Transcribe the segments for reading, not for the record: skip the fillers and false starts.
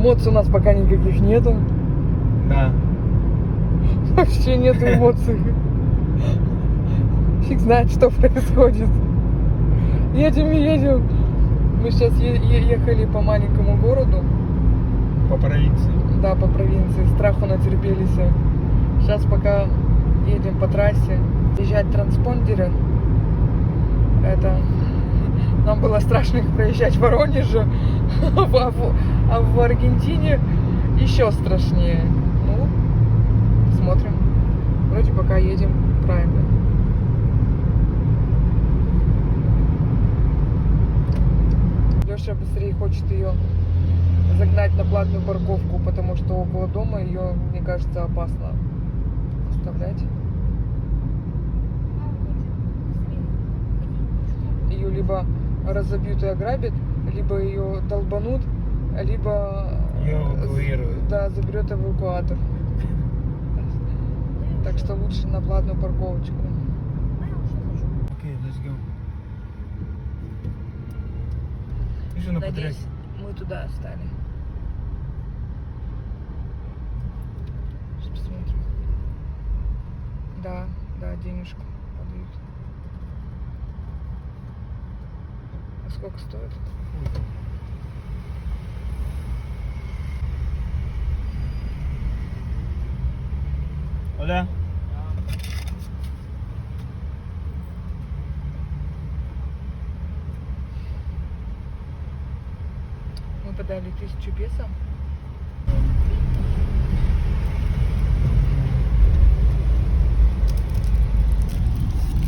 Эмоций у нас пока никаких нету. Да. Вообще нету эмоций. Фиг знает, что происходит. Едем и едем. Мы сейчас ехали по маленькому городу. По провинции. Да, по провинции. Страху натерпелись. Сейчас пока едем по трассе. Езжать транспондеры. Это... Нам было страшно их проезжать в Воронеже. А в Аргентине еще страшнее. Ну, смотрим. Вроде пока едем правильно. Леша быстрее хочет ее загнать на платную парковку, потому что около дома ее, мне кажется, опасно оставлять. Ее либо разобьют и ограбят, либо ее долбанут, либо Ее эвакуируют. Да, заберет эвакуатор. Так что лучше на платную парковочку. Окей, let's go. Вижу на Надеюсь, потрясе. мы туда стали. Сейчас посмотрим. Да, денежку подают. А сколько стоит? Оля? Мы подали 1000 песо.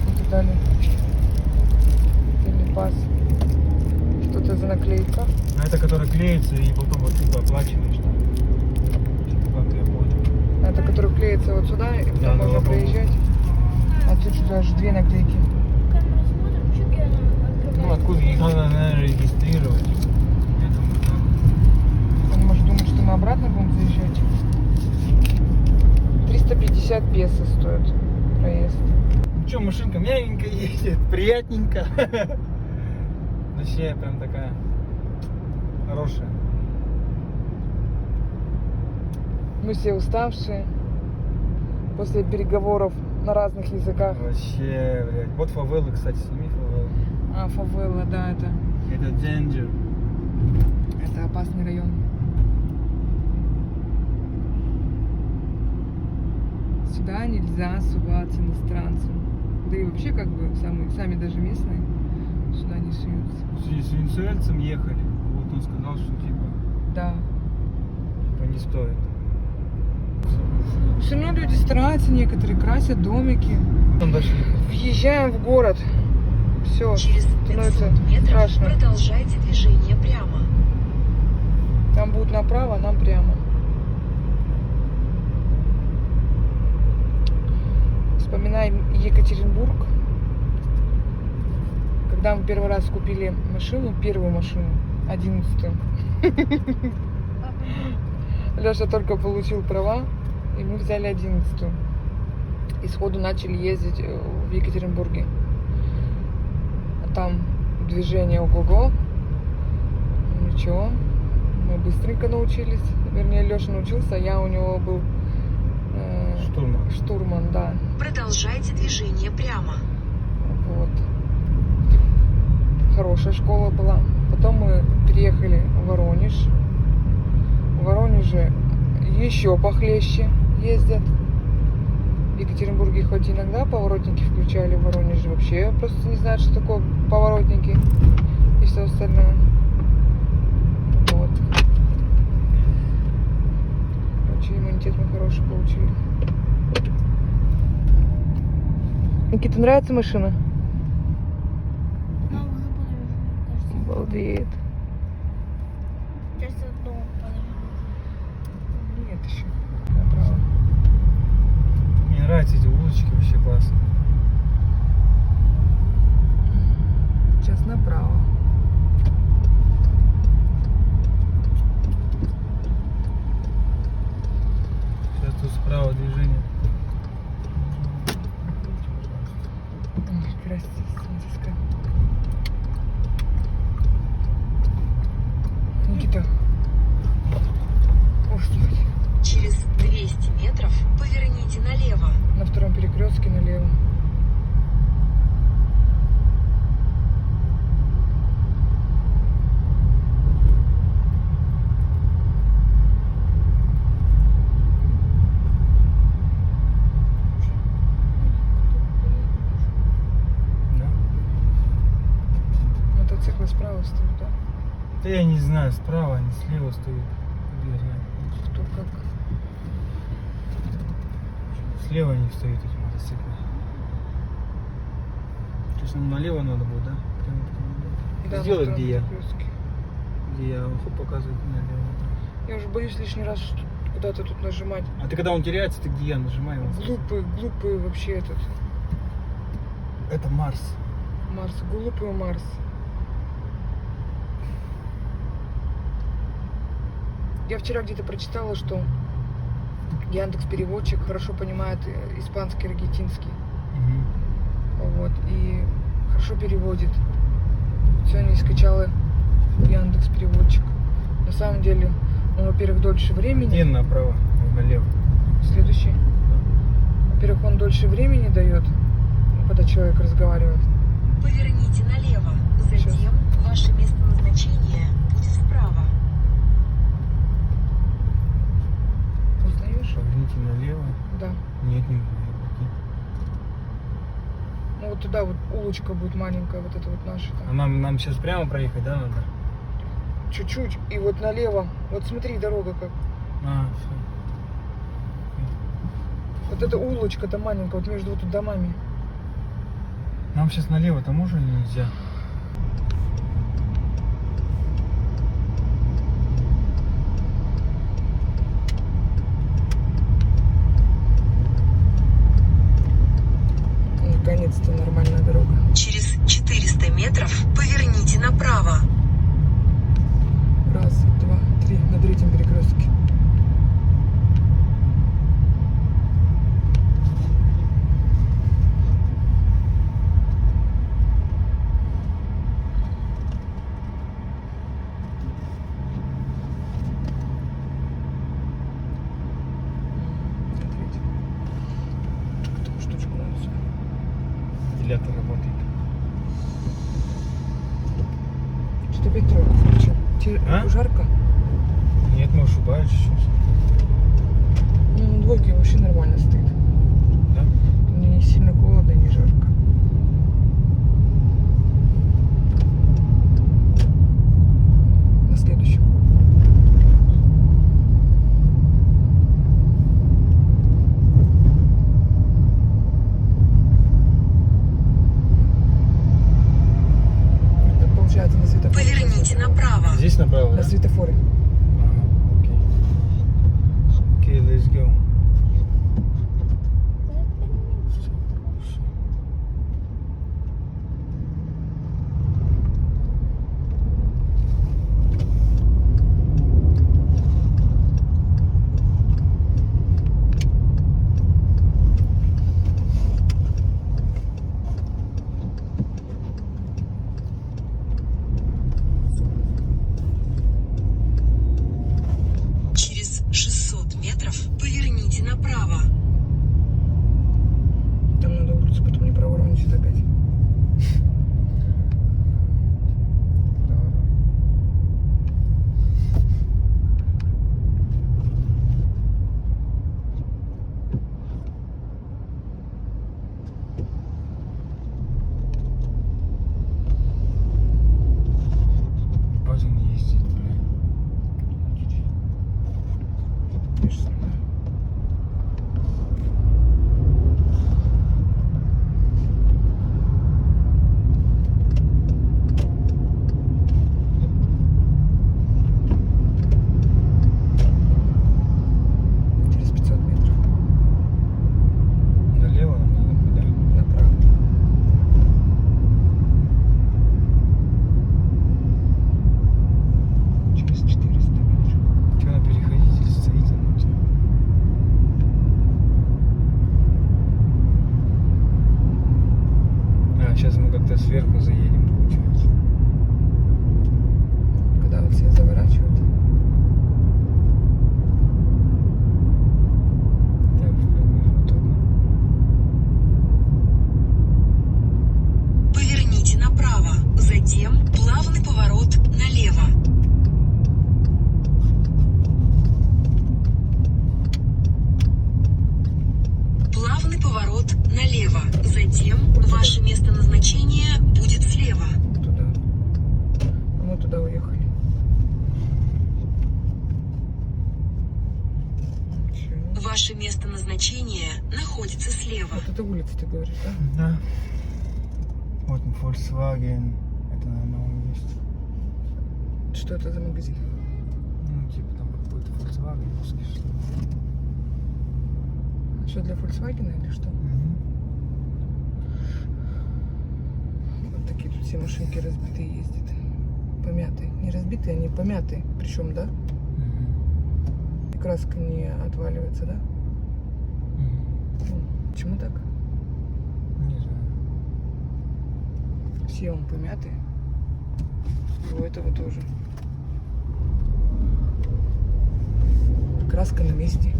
Мы подали пас. Что это за наклейка? А это который клеится и потом вот сюда оплачиваешь. Как я понял. Это который клеится вот сюда, и потом Да, можно да, проезжать. А тут сюда аж 2 наклейки. Ну откуда их надо, наверное, регистрировать. Я думаю, так. Он может думать, что мы обратно будем заезжать. 350 песо стоит проезд. Ну что, машинка мягенько едет, приятненько. Вообще прям такая хорошая. Мы все уставшие. После переговоров на разных языках. Вообще, блядь. Вот фавелы, кстати, сними фавелы. А, фавелла, да, это Danger. опасный район. Сюда нельзя суваться иностранцам. Да и вообще, как бы, сами даже местные сюда не суются. С венесуэльцем ехали. Вот он сказал, что типа Да. не стоит. Все равно люди стараются, некоторые красят домики. Там дальше ехать. Въезжаем в город. Все, Через 500 становится метров страшно. продолжайте движение прямо. Там будут направо, а нам прямо. Вспоминаем Екатеринбург. Когда мы первый раз купили машину, первую машину, 11-ю. Леша только получил права, и мы взяли 11-ю. И сходу начали ездить в Екатеринбурге. А там движение ого-го. Ничего. Мы быстренько научились. Вернее, Леша научился, а я у него был штурман, да. Продолжайте движение прямо. Вот. Хорошая школа была. Потом мы переехали в Воронеж. В Воронеже еще похлеще ездят. В Екатеринбурге хоть иногда поворотники включали, в Воронеже вообще просто не знают, что такое поворотники и все остальное. Вот. Короче, иммунитет мы хороший получили. Никита, нравится машина? Мама, уже подожди, кажется. Обалдеет. Кажется, дом подожди. Нет еще. Направо. Мне нравятся эти улочки, вообще классно. Сейчас направо. Сейчас тут справа движение. Красивенько. Никита, Перекрестке налево. Да? Мотоциклы справа стоят, да? Да я не знаю, справа они, слева стоят. Я знаю. Кто как. Слева они стоят, эти мотоциклы. То есть нам налево надо будет, да? Да, Сделай, на где я. Перекрестке. Где я показываю налево. Я уже боюсь лишний раз куда-то тут нажимать. А ты когда он теряется, ты где я нажимаю? Глупый вообще этот Это Марс. Марс. Глупый Марс. Я вчера где-то прочитала, что Яндекс.Переводчик хорошо понимает испанский, аргентинский. Вот. И хорошо переводит. Сегодня скачала Яндекс.Переводчик. На самом деле, он, во-первых, дольше времени. Где направо, налево. Следующий. Во-первых, он дольше времени дает, когда человек разговаривает. Поверните налево. Сейчас. Затем ваше место назначения будет справа. Узнаешь? Поверните налево. Да. Нет, не Ну вот туда вот улочка будет маленькая, вот это вот наша. А Там. нам сейчас прямо проехать, да, надо? Чуть-чуть. И вот налево. Вот смотри, дорога как. А, все. Вот эта улочка-то маленькая, вот между вот тут домами. Нам сейчас налево-то можно или нельзя? Наконец-то нормальная дорога. Через 400 метров поверните направо. Раз, два, три. На третьем перекрестке. На третьем. Эту штучку надо сюда. Вентилятор работает. Что опять тройку включил? Тебе А? жарко? Нет, мы ошибаемся чуть-чуть. Ну, на двойке вообще нормально стоит. Да? Не сильно холодно, не жарко. На следующем. Это получается на светофоре. Поверните направо. Здесь направо, На да? светофоре. Ага, окей. Окей, let's go. Через 600 метров поверните направо. Там надо улицу потом не проворонить опять. Базин ездит, блин. Я же снимаю. Через 500 метров Налево нам надо куда? направо. Через 400 метров. Что, надо переходить или стоит она у тебя? А, сейчас мы как-то сверху заедем, получается. Когда вот все заворачивают. Так, в прямых вот так. Затем плавный поворот налево. Плавный поворот налево. Затем ваше место назначения будет слева. Туда. А мы туда уехали. Чё? Ваше место назначения находится слева. Вот это улица, ты говоришь, да? Да. Вот он, Volkswagen. Это на новом месте. Что это за магазин? Ну, типа там какой-то Volkswagen. Что, для Volkswagen или что? Вот такие тут все машинки разбитые ездят. Помятые. Не разбитые, они помятые. Причем, да? И краска не отваливается, да? Почему так? Не знаю. Все он помятые. И у этого тоже. Краска на месте.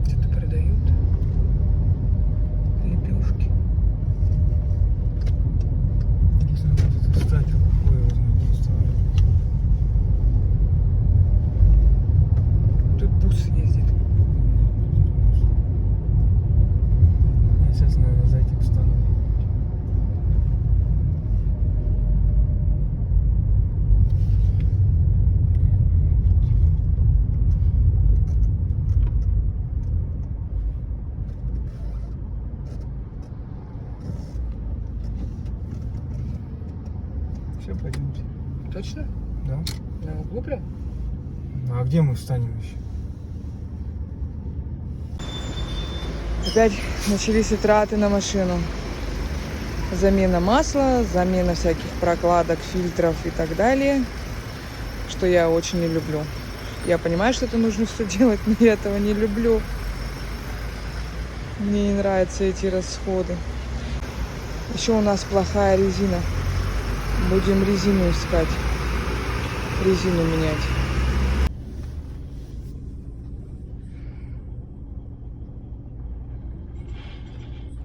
Что-то продают. Лепешки. Не знаю, вот это, кстати, хуй его знает, не стоит. Тут бус ездит. Я сейчас, наверное, за этим стану. Все, пойдемте. Точно? Да? На углу прям? Ну, а где мы встанем еще? Опять начались и траты на машину. Замена масла, замена всяких прокладок, фильтров и так далее. Что я очень не люблю. Я понимаю, что это нужно все делать, но я этого не люблю. Мне не нравятся эти расходы. Еще у нас плохая резина. Будем резину искать. Резину менять.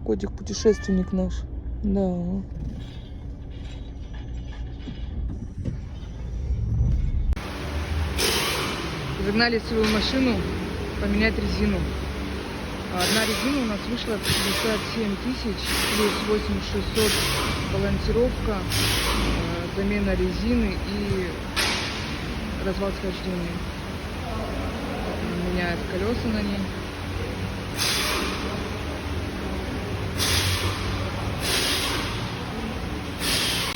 Котик путешественник наш. Да. Загнали свою машину поменять резину. Одна резина у нас вышла 57 тысяч, плюс 8600 балансировка, замена резины и развал схождения. Меняют колеса на ней.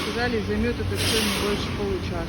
Сказали, займет это все не больше получаса.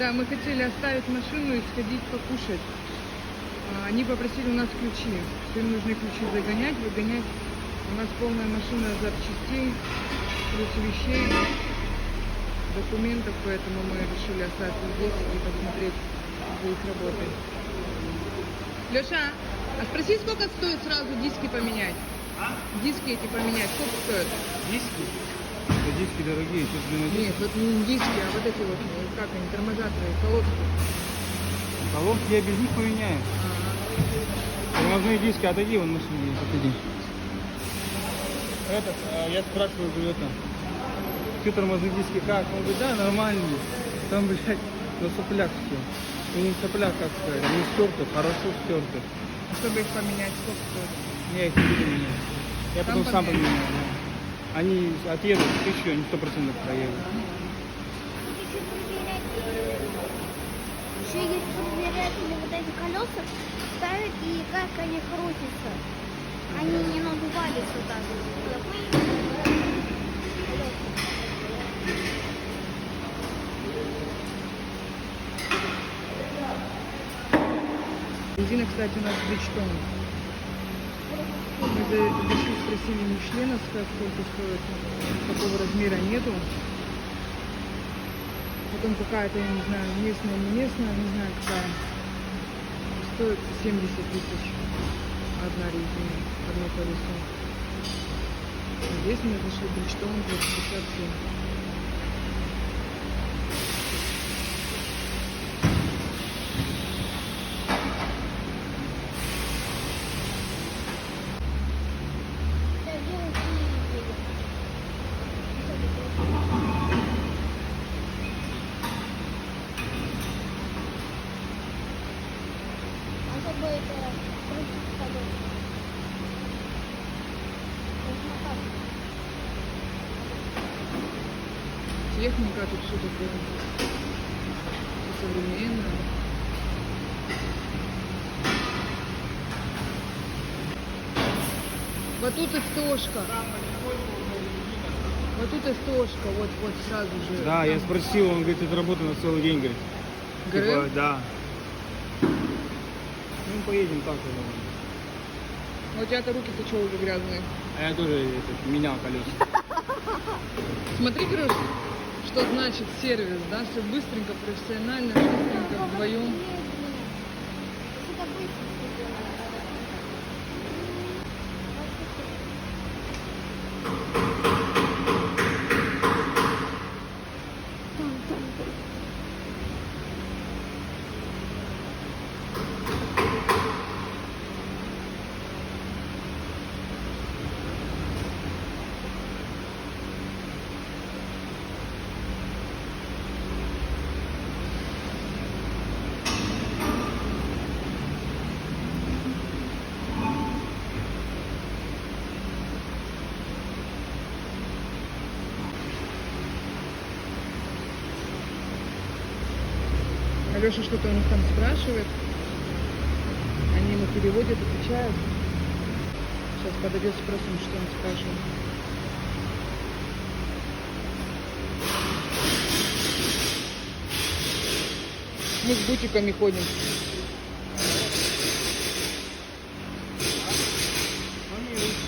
Да, мы хотели оставить машину и сходить покушать. Они попросили у нас ключи. Им нужны ключи загонять, выгонять. У нас полная машина запчастей, плюс вещей, документов, поэтому мы решили остаться здесь и посмотреть за их работой. Леша, а спроси, сколько стоит сразу диски поменять? А? Диски эти поменять, сколько стоят? Диски? Это диски дорогие, что блин, Нет, вот не диски, а вот эти вот, как они, тормозаторы, колодки. Колодки я без них поменяю. Тормозные диски, отойди, вон машина есть, отойди. Этот, я спрашиваю, говорю, это, что тормозные диски как? Он говорит, да, нормальные. Там, блядь, на соплях все. Ну не в соплях, как сказать, они стерты, хорошо стерты. Чтобы их поменять, сколько стоит? Я их не буду менять. Я Сам потом сам поменяешь? поменяю. Да. Они отъедут 1000, они 100% проедут. Еще есть проверятели вот эти колеса, ставят и как они крутятся. Они не надувались вот так вот. Бензина, кстати, у нас Bridgestone. Мы зашли, спросили Мишлена, сколько стоит. Такого размера нету. Потом какая-то, я не знаю, местная, не местная, не знаю какая. Стоит 70 тысяч. Одна резина, одно колесо. А здесь мы зашли Bridgestone за 57. А как бы это крутить колеса? Техника, тут все такое. Все современное. Вот тут и стошка. Вот тут и стошка, вот сразу же. Да, я спросил, он говорит, это работа на целый день, говорит. ГРМ? Типа, да. Ну, поедем так уже. А у тебя-то руки-то что уже грязные? А я тоже менял колеса. Смотри, Грюш, что значит сервис, да? Все быстренько, профессионально, быстренько, вдвоем. Это быстро сделано. Алеша что-то у них там спрашивает. Они ему переводят, отвечают. Сейчас подойдет, спросим, что он спрашивает. Мы с бутиками ходим.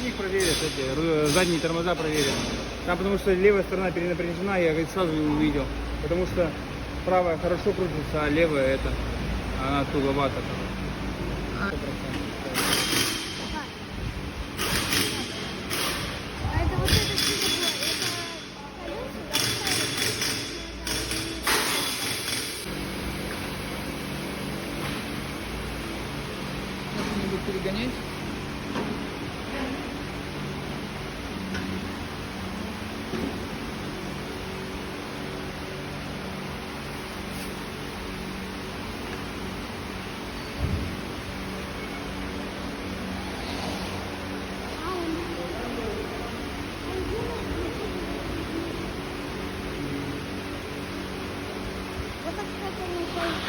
У них проверят эти, задние тормоза проверят. Там потому что левая сторона перенапряжена, я говорит, сразу увидел. Потому что правая хорошо крутится, а левая это, она туговато. А это вот это что такое? Это колеса, Сейчас они будут перегонять. вот так как они ходят.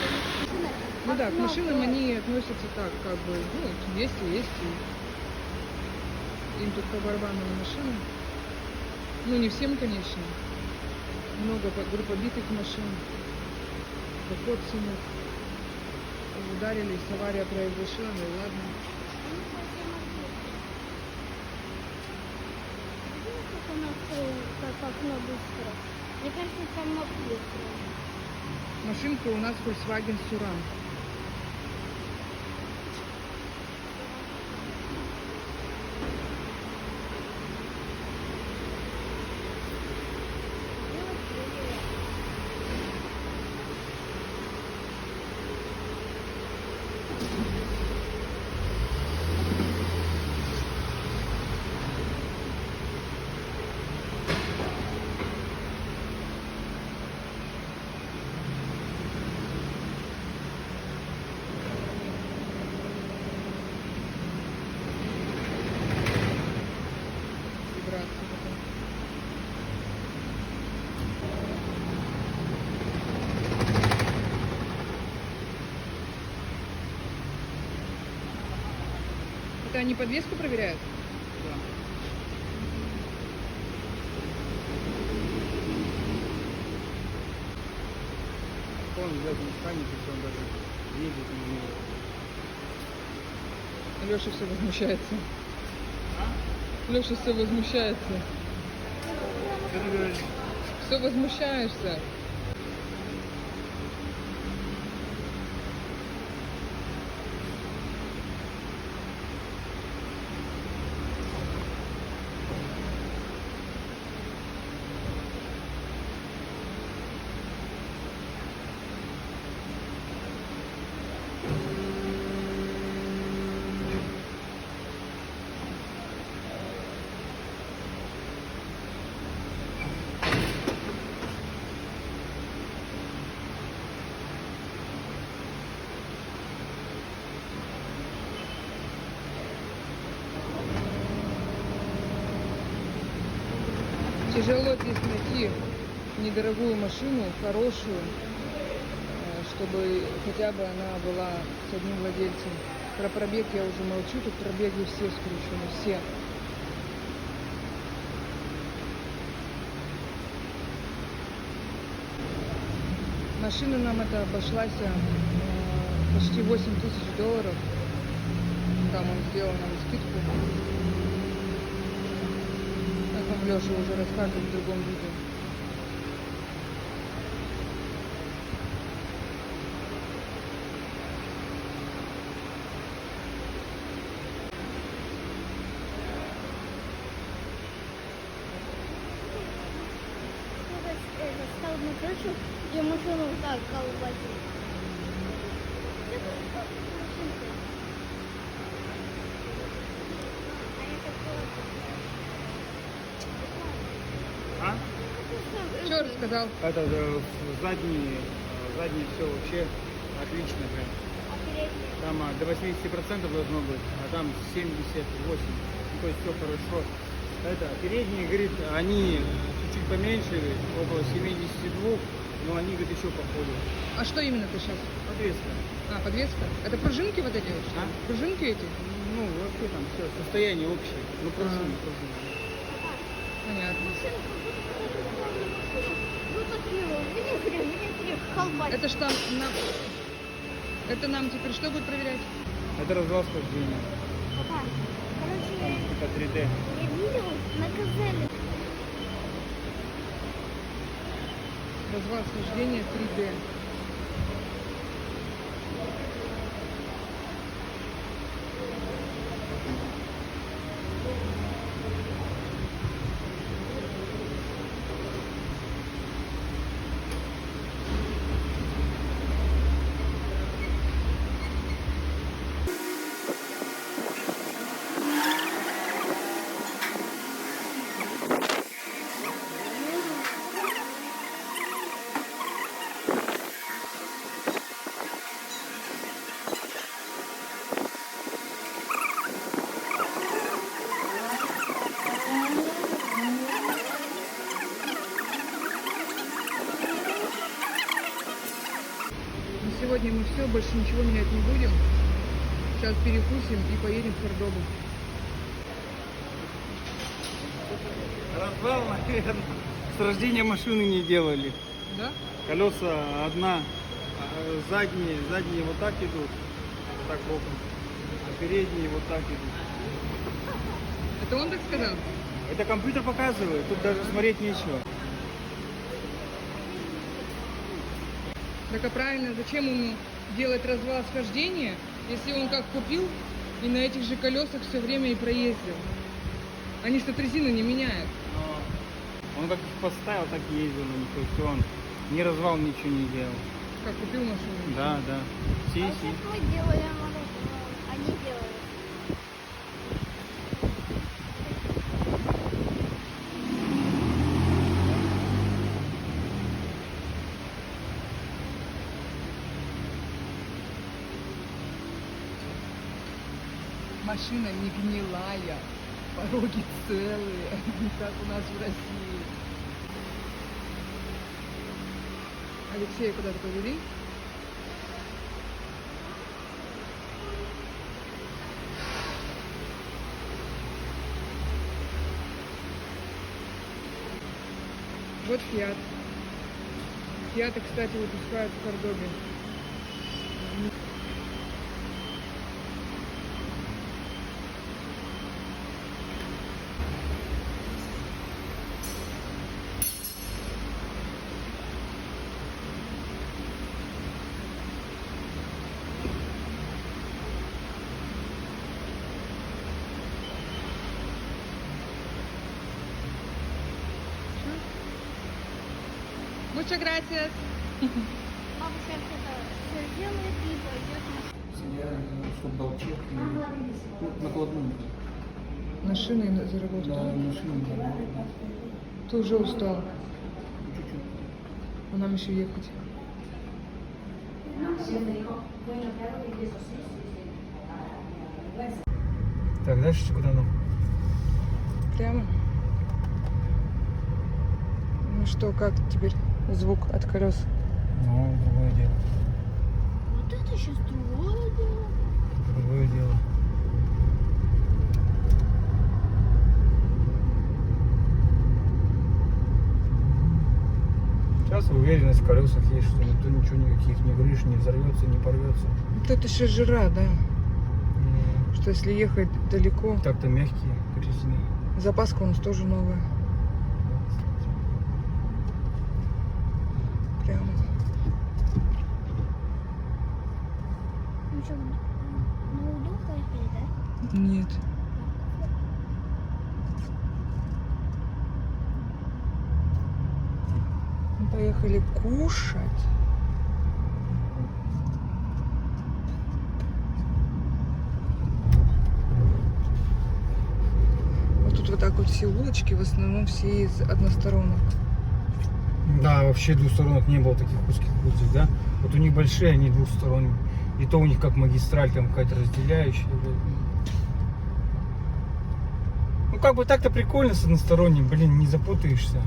Ну да, к машинам они относятся так, как бы, ну, есть и есть. Им тут по барабану на машины. Ну, не всем, конечно. Много групп побитых машин. Покоцанных. Ударились, авария произошла, ну и ладно. Как она как окно быстро. Мне кажется, там быстро. Машинка у нас Volkswagen Surан. они подвеску проверяют? Да. Он взять механик, если он даже ездит не умеет. Леша все возмущается. Леша все возмущается. Что ты говоришь? Все возмущаешься. Тяжело здесь найти недорогую машину, хорошую, чтобы хотя бы она была с одним владельцем. Про пробег я уже молчу, тут пробеги все скручены, все. Машина нам это обошлась почти 8 тысяч долларов. Там он сделал нам скидку. Как вам Леша уже расскажет в другом видео. Стал на крышу и машину вот так колбасит. А? Что рассказал? Это задние все вообще отлично прям. Там до 80% должно быть, а там 78%. Ну, то есть все хорошо. Это передние, говорит, они чуть-чуть поменьше, говорит, около 72, но они, говорит, еще походят. А что именно ты сейчас? Подвеска. А, подвеска? Это пружинки вот эти? Что? А? Пружинки эти? Ну, вообще там все, состояние общее. Ну, пружины. Понятно. Ну так его, колбасит. Это что нам... Это нам теперь что будет проверять? Это развал схождения. Папа, короче, Там типа 3D. я видел на газели. Развал схождения 3D. На сегодня мы все, больше ничего менять не будем. Сейчас перекусим и поедем в Кордобу. Развал, наверное. С рождения машины не делали. Да? Колеса одна, задние вот так идут, так боком, а передние вот так идут. Это он так сказал? Это компьютер показывает, тут даже смотреть нечего. Так а правильно, зачем ему делать развал схождения, если он как купил и на этих же колесах все время и проездил? Они что, резину не меняют. Но он как их поставил, так и ездил на них, то есть он ни развал, ничего не делал. Как купил машину. Да, да. А Си. сейчас мы делаем, они делают. Машина не гнилая, пороги целые, не как у нас в России. Алексея куда-то повели? Фиат. Фиаты, кстати, выпускают в Кордобе. Muchas gracias. Папа сейчас это все сделает и пойдет на... Чтобы дал чек, накладную. На шины заработал. Да, машину. Ты уже устал. Чуть-чуть. А нам еще ехать. Так, дальше куда нам? Прямо. Ну что, как теперь звук от колес? Ну, другое дело. Вот это сейчас другое дело. Другое дело. Сейчас уверенность в колесах есть, что никто ничего никаких не грыж, не взорвется, не порвется. Вот это еще жира, да? Что если ехать далеко, Так-то мягкие резины. запаска у нас тоже новая. Прямо. Ну что, на уду поехали, да? Нет. Мы поехали кушать. Вот тут вот так вот все улочки, в основном все из односторонок. Да, вообще двусторонок не было таких узких улиц, да? Вот у них большие, они двухсторонние. И то у них как магистраль, там какая-то разделяющая. Ну как бы так-то прикольно с односторонним, блин, не запутаешься.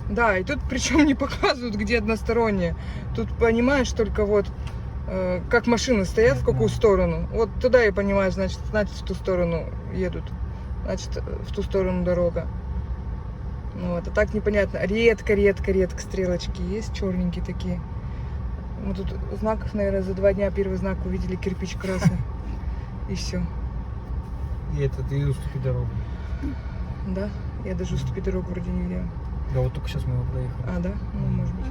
Да, и тут причем не показывают, где односторонние. Тут понимаешь только вот, как машины стоят, в какую сторону. Вот туда я понимаю, значит в ту сторону едут. Значит, в ту сторону дорога. Ну, вот, а так непонятно. Редко стрелочки есть, черненькие такие. Мы тут знаков, наверное, за 2 дня первый знак увидели, кирпич красный. И все. И это ты уступи дорогу. Да? Я даже уступи дорогу вроде не видела. Да вот только сейчас мы его проехали. А, да? Ну, может быть.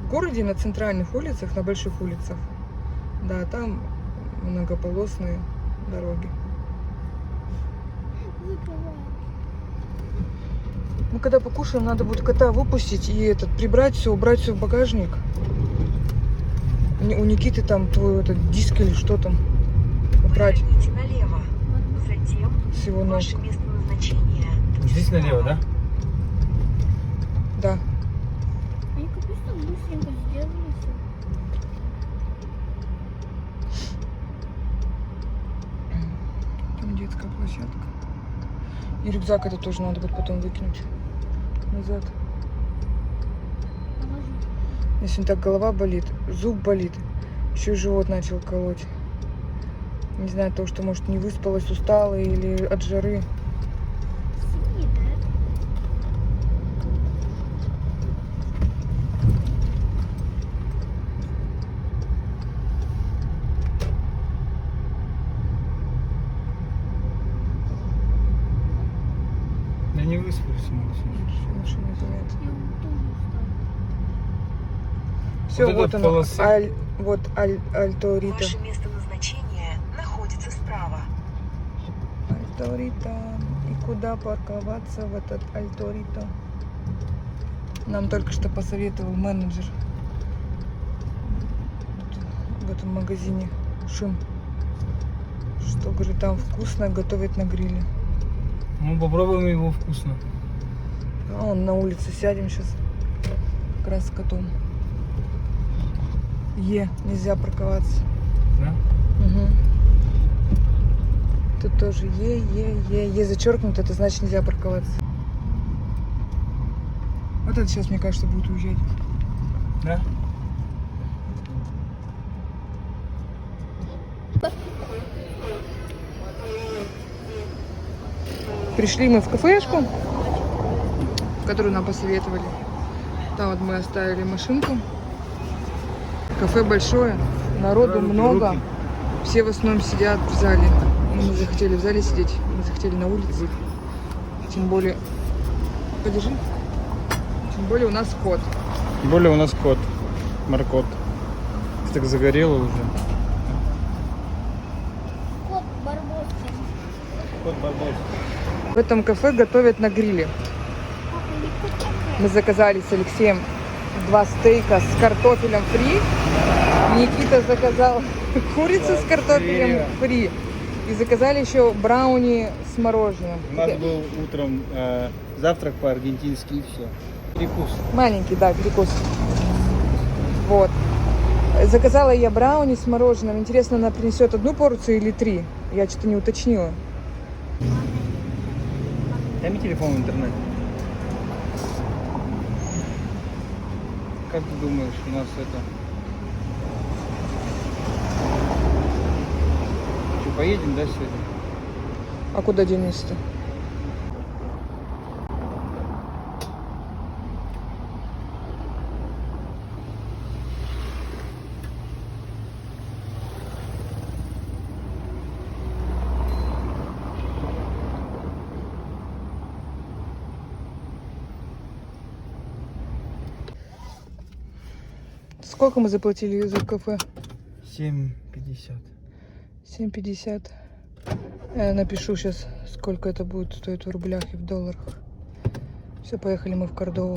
В городе на центральных улицах, на больших улицах, да, там многополосные дороги. Мы когда покушаем, надо будет кота выпустить и прибрать все, убрать все в багажник. У Никиты там твой этот диск или что там. Убрать Поверните налево. Затем всего ног. ваше место назначения. Здесь налево, да? Да. Они капец там быстренько сделали все. Там детская площадка. И рюкзак это тоже надо будет потом выкинуть назад. Положи. Если так голова болит, зуб болит, еще и живот начал колоть. Не знаю, от того, что, может, не выспалась, устала или от жары. Синий, да? Да не выспались мы. Машина занята. Я тоже устал. Все, Вот вот, эта оно. полоса. Вот Альто Рита. Ваше место назначения находится справа. Альто Рита. И куда парковаться в этот Альто Рита? Нам только что посоветовал менеджер в этом магазине Шин. Что, говорит, там вкусно готовят на гриле. Ну попробуем его вкусно. А он на улице сядем сейчас. Как раз с котом. Нельзя парковаться. Да? Угу. Тут тоже Е зачеркнуто, это значит нельзя парковаться. Вот это сейчас, мне кажется, будет уезжать. Да? Пришли мы в кафешку. которую нам посоветовали. Там вот мы оставили машинку. Кафе большое, народу Руки, много. руки. Все в основном сидят в зале. Мы не захотели в зале сидеть, мы захотели на улице. Тем более... Подержи. Тем более у нас кот. Тем более у нас кот. Маркот. Ты так загорела уже. Кот Барбоскин. Кот Барбос. В этом кафе готовят на гриле. Папа, не кот такая. Мы заказали с Алексеем 2 стейка с картофелем фри. Никита заказал курицу с картофелем фри. И заказали еще брауни с мороженым. У нас был утром завтрак по-аргентински и все. Перекус. Маленький, да, перекус. Вот. Заказала я брауни с мороженым. Интересно, она принесет 1 порцию или 3? Я что-то не уточнила. Дай мне телефон в интернет. Как ты думаешь, у нас это... Что, поедем, да, сегодня? А куда денешься-то? Сколько мы заплатили за кафе? 7,50. 7,50. Я напишу сейчас, сколько это будет стоить в рублях и в долларах. Все, поехали мы в Кордову.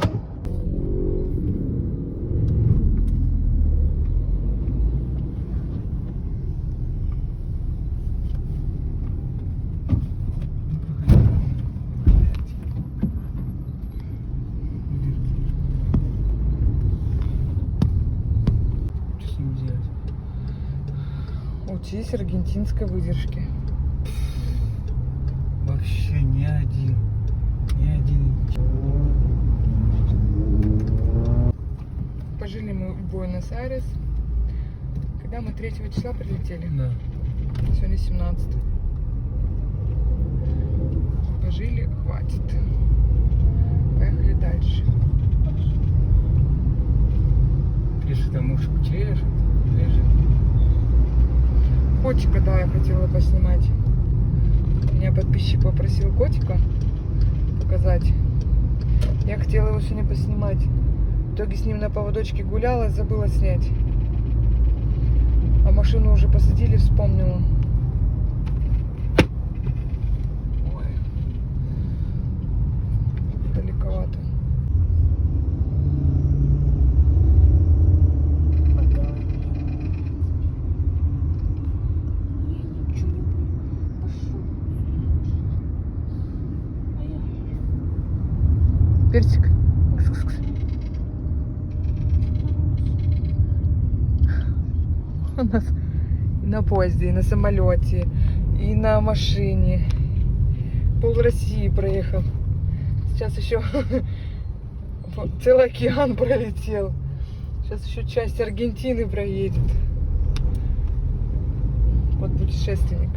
Что с ним делать? Учись аргентинской выдержки. Вообще ни один. Пожили мы в Буэнос-Айрес. Когда мы 3 числа прилетели? Да. Сегодня 17. Пожили, хватит. Поехали дальше. Триша, там муж чешет, лежит. Котика, да, я хотела поснимать. Меня подписчик попросил котика показать. Я хотела его сегодня поснимать. В итоге с ним на поводочке гуляла, забыла снять. А машину уже посадили, вспомнила. Ой. Далековато. Персик. У нас и на поезде, и на самолете, и на машине. Пол России проехал. Сейчас еще целый океан пролетел. Сейчас еще часть Аргентины проедет. Вот путешественник.